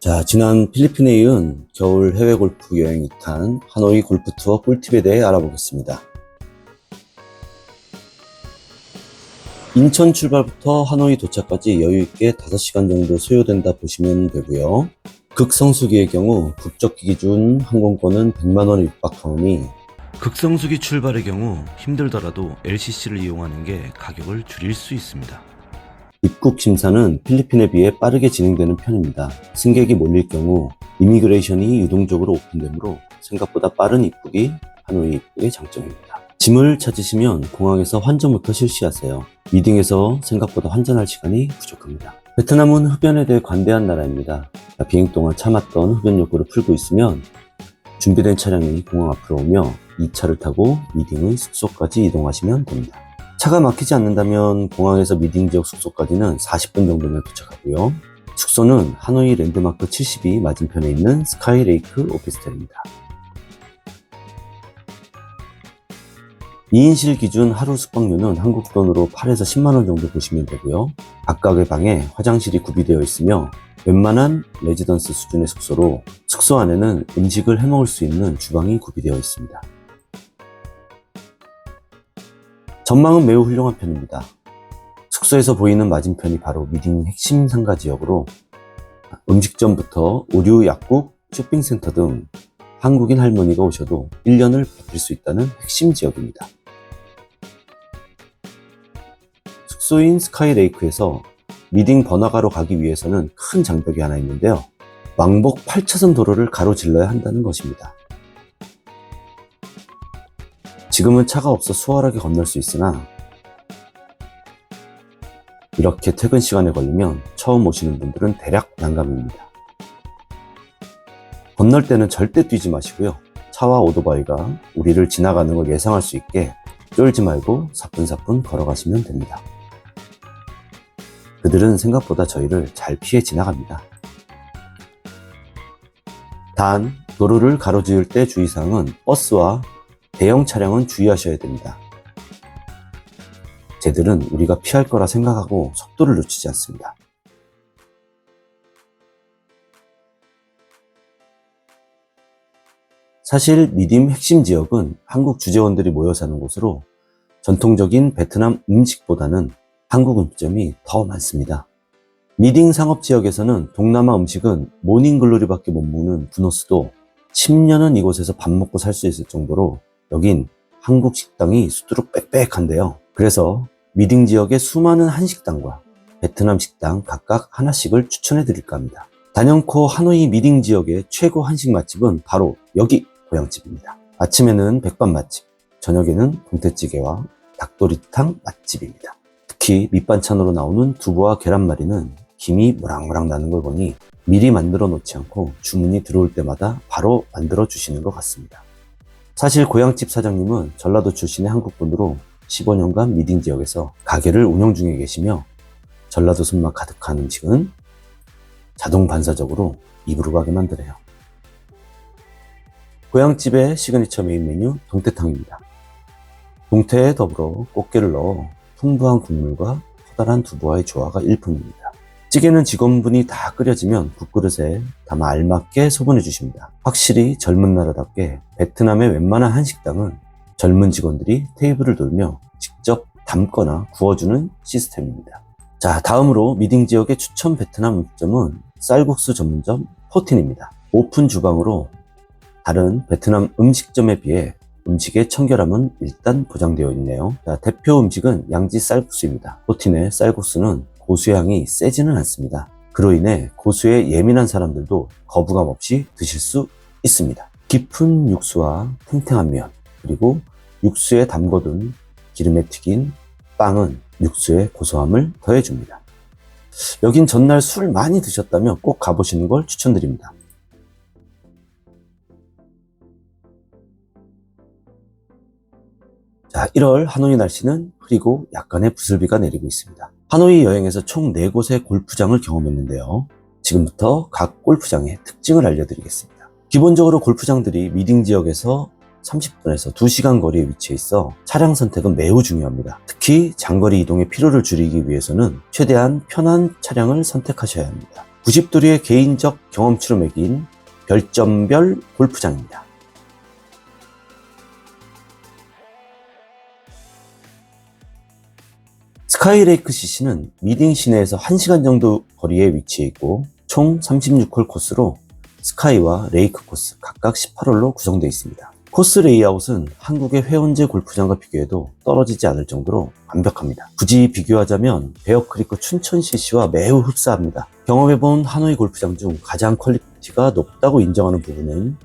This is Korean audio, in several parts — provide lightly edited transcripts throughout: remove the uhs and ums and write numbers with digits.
자, 지난 필리핀에 이은 겨울 해외 골프 여행 2탄 하노이 골프 투어 꿀팁에 대해 알아보겠습니다. 인천 출발부터 하노이 도착까지 여유있게 5시간 정도 소요된다 보시면 되고요. 극성수기의 경우 국적기 기준 항공권은 100만원에 육박하오니 극성수기 출발의 경우 힘들더라도 LCC를 이용하는 게 가격을 줄일 수 있습니다. 입국 심사는 필리핀에 비해 빠르게 진행되는 편입니다. 승객이 몰릴 경우 이미그레이션이 유동적으로 오픈되므로 생각보다 빠른 입국이 하노이 입국의 장점입니다. 짐을 찾으시면 공항에서 환전부터 실시하세요. 미딩에서 생각보다 환전할 시간이 부족합니다. 베트남은 흡연에 대해 관대한 나라입니다. 비행 동안 참았던 흡연 욕구를 풀고 있으면 준비된 차량이 공항 앞으로 오며 이 차를 타고 미딩의 숙소까지 이동하시면 됩니다. 차가 막히지 않는다면 공항에서 미딩 지역 숙소까지는 40분 정도면 도착하고요. 숙소는 하노이 랜드마크 72 맞은편에 있는 스카이레이크 오피스텔입니다. 2인실 기준 하루 숙박료는 한국 돈으로 8에서 10만원 정도 보시면 되고요. 각각의 방에 화장실이 구비되어 있으며 웬만한 레지던스 수준의 숙소로 숙소 안에는 음식을 해먹을 수 있는 주방이 구비되어 있습니다. 전망은 매우 훌륭한 편입니다. 숙소에서 보이는 맞은편이 바로 미딩 핵심 상가 지역으로 음식점부터 의류, 약국, 쇼핑센터 등 한국인 할머니가 오셔도 1년을 버틸 수 있다는 핵심 지역입니다. 숙소인 스카이레이크에서 미딩 번화가로 가기 위해서는 큰 장벽이 하나 있는데요. 왕복 8차선 도로를 가로질러야 한다는 것입니다. 지금은 차가 없어 수월하게 건널 수 있으나 이렇게 퇴근 시간에 걸리면 처음 오시는 분들은 대략 난감입니다. 건널 때는 절대 뛰지 마시고요. 차와 오토바이가 우리를 지나가는 걸 예상할 수 있게 쫄지 말고 사뿐사뿐 걸어가시면 됩니다. 그들은 생각보다 저희를 잘 피해 지나갑니다. 단, 도로를 가로지을 때 주의사항은 버스와 대형 차량은 주의하셔야 됩니다. 쟤들은 우리가 피할 거라 생각하고 속도를 늦추지 않습니다. 사실 미딩 핵심 지역은 한국 주재원들이 모여 사는 곳으로 전통적인 베트남 음식보다는 한국 음식점이 더 많습니다. 미딩 상업지역에서는 동남아 음식은 모닝글로리밖에 못 먹는 구노스도 10년은 이곳에서 밥 먹고 살 수 있을 정도로 여긴 한국 식당이 수두룩 빽빽한데요. 그래서 미딩 지역의 수많은 한식당과 베트남 식당 각각 하나씩을 추천해 드릴까 합니다. 단연코 하노이 미딩 지역의 최고 한식 맛집은 바로 여기 고향집입니다. 아침에는 백반 맛집, 저녁에는 동태찌개와 닭도리탕 맛집입니다. 특히 밑반찬으로 나오는 두부와 계란말이는 김이 모락모락 나는 걸 보니 미리 만들어 놓지 않고 주문이 들어올 때마다 바로 만들어 주시는 것 같습니다. 사실 고향집 사장님은 전라도 출신의 한국분으로 15년간 미딩 지역에서 가게를 운영 중에 계시며 전라도 손맛 가득한 음식은 자동 반사적으로 입으로 가게 만드네요. 고향집의 시그니처 메인 메뉴 동태탕입니다. 동태에 더불어 꽃게를 넣어 풍부한 국물과 커다란 두부와의 조화가 일품입니다. 찌개는 직원분이 다 끓여지면 국그릇에 담아 알맞게 소분해 주십니다. 확실히 젊은 나라답게 베트남의 웬만한 한식당은 젊은 직원들이 테이블을 돌며 직접 담거나 구워주는 시스템입니다. 자, 다음으로 미딩 지역의 추천 베트남 음식점은 쌀국수 전문점 포틴입니다. 오픈 주방으로 다른 베트남 음식점에 비해 음식의 청결함은 일단 보장되어 있네요. 자, 대표 음식은 양지 쌀국수입니다. 포틴의 쌀국수는 고수의 향이 세지는 않습니다. 그로 인해 고수에 예민한 사람들도 거부감 없이 드실 수 있습니다. 깊은 육수와 탱탱한 면, 그리고 육수에 담궈둔 기름에 튀긴 빵은 육수의 고소함을 더해줍니다. 여긴 전날 술 많이 드셨다면 꼭 가보시는 걸 추천드립니다. 자, 1월 하노이 날씨는 흐리고 약간의 부슬비가 내리고 있습니다. 하노이 여행에서 총 4곳의 골프장을 경험했는데요. 지금부터 각 골프장의 특징을 알려드리겠습니다. 기본적으로 골프장들이 미딩 지역에서 30분에서 2시간 거리에 위치해 있어 차량 선택은 매우 중요합니다. 특히 장거리 이동의 피로를 줄이기 위해서는 최대한 편한 차량을 선택하셔야 합니다. 90도리의 개인적 경험치로 매긴 별점별 골프장입니다. 스카이레이크 CC는 미딩 시내에서 1시간 정도 거리에 위치해 있고 총 36홀 코스로 스카이와 레이크 코스 각각 18홀로 구성되어 있습니다. 코스 레이아웃은 한국의 회원제 골프장과 비교해도 떨어지지 않을 정도로 완벽합니다. 굳이 비교하자면 베어크리크 춘천 CC와 매우 흡사합니다. 경험해본 하노이 골프장 중 가장 퀄리티가 높다고 인정하는 부분은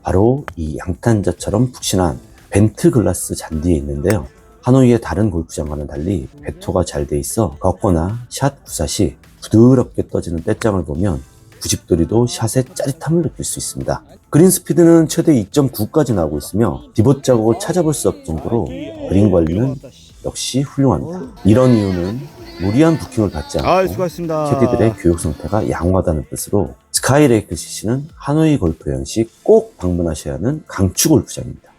바로 이 양탄자처럼 푹신한 벤트 글라스 잔디에 있는데요. 하노이의 다른 골프장과는 달리 배토가 잘 돼 있어 걷거나 샷 구사 시 부드럽게 떠지는 떼짱을 보면 90도리도 샷의 짜릿함을 느낄 수 있습니다. 그린 스피드는 최대 2.9까지 나오고 있으며 디봇 자국을 찾아볼 수 없을 정도로 그린 관리는 역시 훌륭합니다. 이런 이유는 무리한 부킹을 받지 않고 캐디들의 교육 상태가 양호하다는 뜻으로 스카이레이크 CC는 하노이 골프 여행 시 꼭 방문하셔야 하는 강추 골프장입니다.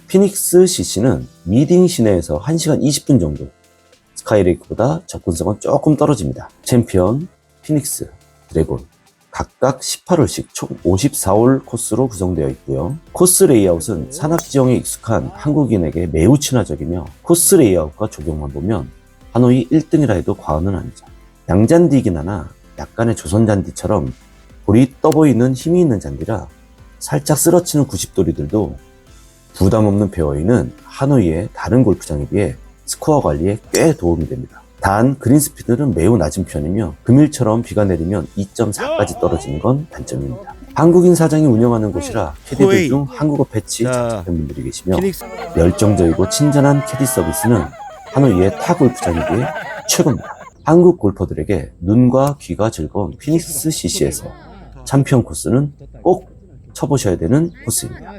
피닉스 CC는 미딩 시내에서 1시간 20분 정도, 스카이레이크보다 접근성은 조금 떨어집니다. 챔피언, 피닉스, 드래곤 각각 18홀씩 총 54홀 코스로 구성되어 있고요. 코스 레이아웃은 산악 지형에 익숙한 한국인에게 매우 친화적이며 코스 레이아웃과 조경만 보면 하노이 1등이라 해도 과언은 아니죠. 양잔디이긴 하나 약간의 조선잔디처럼 볼이 떠 보이는 힘이 있는 잔디라 살짝 쓰러치는 90도리들도 부담 없는 페어웨이는 하노이의 다른 골프장에 비해 스코어 관리에 꽤 도움이 됩니다. 단 그린 스피드는 매우 낮은 편이며 금일처럼 비가 내리면 2.4까지 떨어지는 건 단점입니다. 한국인 사장이 운영하는 곳이라 캐디들 중 한국어 패치 장착된 분들이 계시며 열정적이고 친절한 캐디 서비스는 하노이의 타 골프장에 비해 최고입니다. 한국 골퍼들에게 눈과 귀가 즐거운 피닉스 CC에서 챔피언 코스는 꼭 쳐보셔야 되는 코스입니다.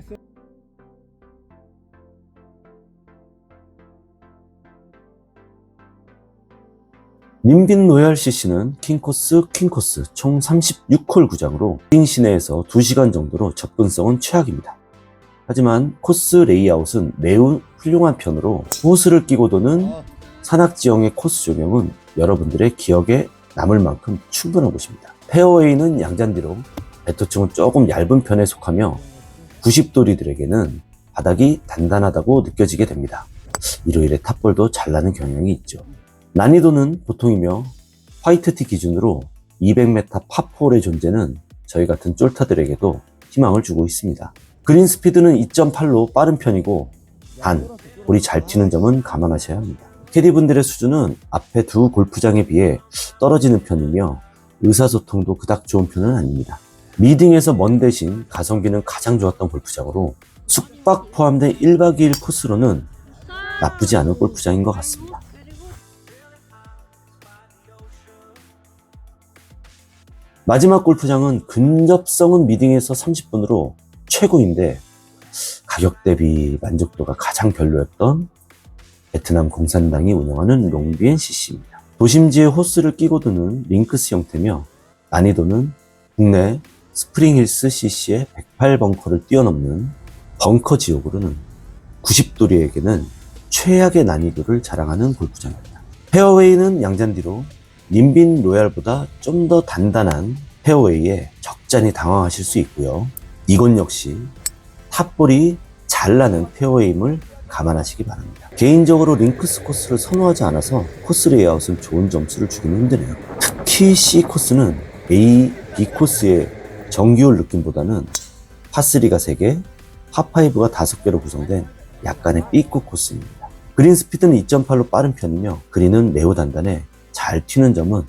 님빈 로얄 CC는 킹코스, 퀸코스 총 36홀 구장으로 미딩 시내에서 2시간 정도로 접근성은 최악입니다. 하지만 코스 레이아웃은 매우 훌륭한 편으로 호스를 끼고 도는 산악지형의 코스 조경은 여러분들의 기억에 남을 만큼 충분한 곳입니다. 페어웨이는 양잔디로 배토층은 조금 얇은 편에 속하며 90도리들에게는 바닥이 단단하다고 느껴지게 됩니다. 일요일에 탑볼도 잘 나는 경향이 있죠. 난이도는 보통이며 화이트티 기준으로 200m 파4의 존재는 저희 같은 쫄타들에게도 희망을 주고 있습니다. 그린 스피드는 2.8로 빠른 편이고 단 볼이 잘 튀는 점은 감안하셔야 합니다. 캐디분들의 수준은 앞에 두 골프장에 비해 떨어지는 편이며 의사소통도 그닥 좋은 편은 아닙니다. 미딩에서 먼 대신 가성비는 가장 좋았던 골프장으로 숙박 포함된 1박 2일 코스로는 나쁘지 않은 골프장인 것 같습니다. 마지막 골프장은 근접성은 미딩에서 30분으로 최고인데 가격 대비 만족도가 가장 별로였던 베트남 공산당이 운영하는 롱비엔 CC입니다. 도심지에 호스를 끼고 드는 링크스 형태며 난이도는 국내 스프링힐스 CC의 108벙커를 뛰어넘는 벙커 지옥으로는 90도리에게는 최악의 난이도를 자랑하는 골프장입니다. 페어웨이는 양잔디로 님빈 로얄보다 좀 더 단단한 페어웨이에 적잖이 당황하실 수 있고요. 이건 역시 탑볼이 잘 나는 페어웨이임을 감안하시기 바랍니다. 개인적으로 링크스 코스를 선호하지 않아서 코스 레이아웃은 좋은 점수를 주기는 힘드네요. 특히 C 코스는 A, B 코스의 정규홀 느낌보다는 파3가 3개, 파5가 5개로 구성된 약간의 B급 코스입니다. 그린 스피드는 2.8로 빠른 편이며 그린은 매우 단단해 잘 튀는 점은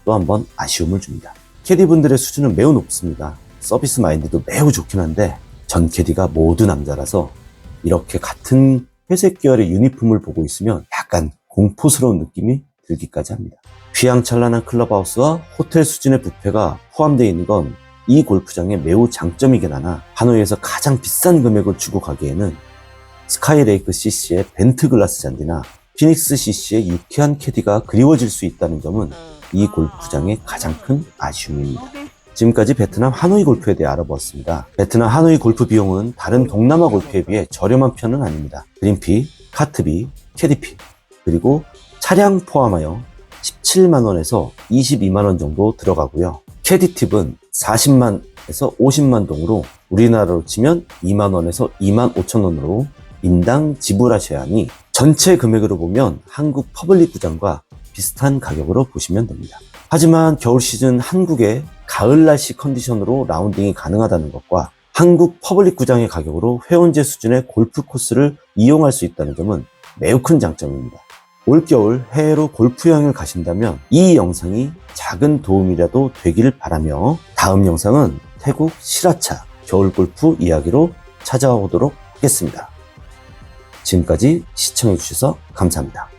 또 한 번 아쉬움을 줍니다. 캐디분들의 수준은 매우 높습니다. 서비스 마인드도 매우 좋긴 한데 전 캐디가 모두 남자라서 이렇게 같은 회색 계열의 유니폼을 보고 있으면 약간 공포스러운 느낌이 들기까지 합니다. 휘황찬란한 클럽하우스와 호텔 수준의 뷔페가 포함되어 있는 건 이 골프장의 매우 장점이긴 하나 하노이에서 가장 비싼 금액을 주고 가기에는 스카이레이크 CC의 벤트 글라스 잔디나 피닉스 CC의 유쾌한 캐디가 그리워질 수 있다는 점은 이 골프장의 가장 큰 아쉬움입니다. 지금까지 베트남 하노이 골프에 대해 알아보았습니다. 베트남 하노이 골프 비용은 다른 동남아 골프에 비해 저렴한 편은 아닙니다. 그린피, 카트비, 캐디피, 그리고 차량 포함하여 17만 원에서 22만 원 정도 들어가고요. 캐디 팁은 40만에서 50만 동으로 우리나라로 치면 2만 원에서 2만 5천 원으로 인당 지불하셔야 하니 전체 금액으로 보면 한국 퍼블릭 구장과 비슷한 가격으로 보시면 됩니다. 하지만 겨울 시즌 한국의 가을 날씨 컨디션으로 라운딩이 가능하다는 것과 한국 퍼블릭 구장의 가격으로 회원제 수준의 골프 코스를 이용할 수 있다는 점은 매우 큰 장점입니다. 올겨울 해외로 골프 여행을 가신다면 이 영상이 작은 도움이라도 되길 바라며 다음 영상은 태국 시라차 겨울 골프 이야기로 찾아오도록 하겠습니다. 지금까지 시청해주셔서 감사합니다.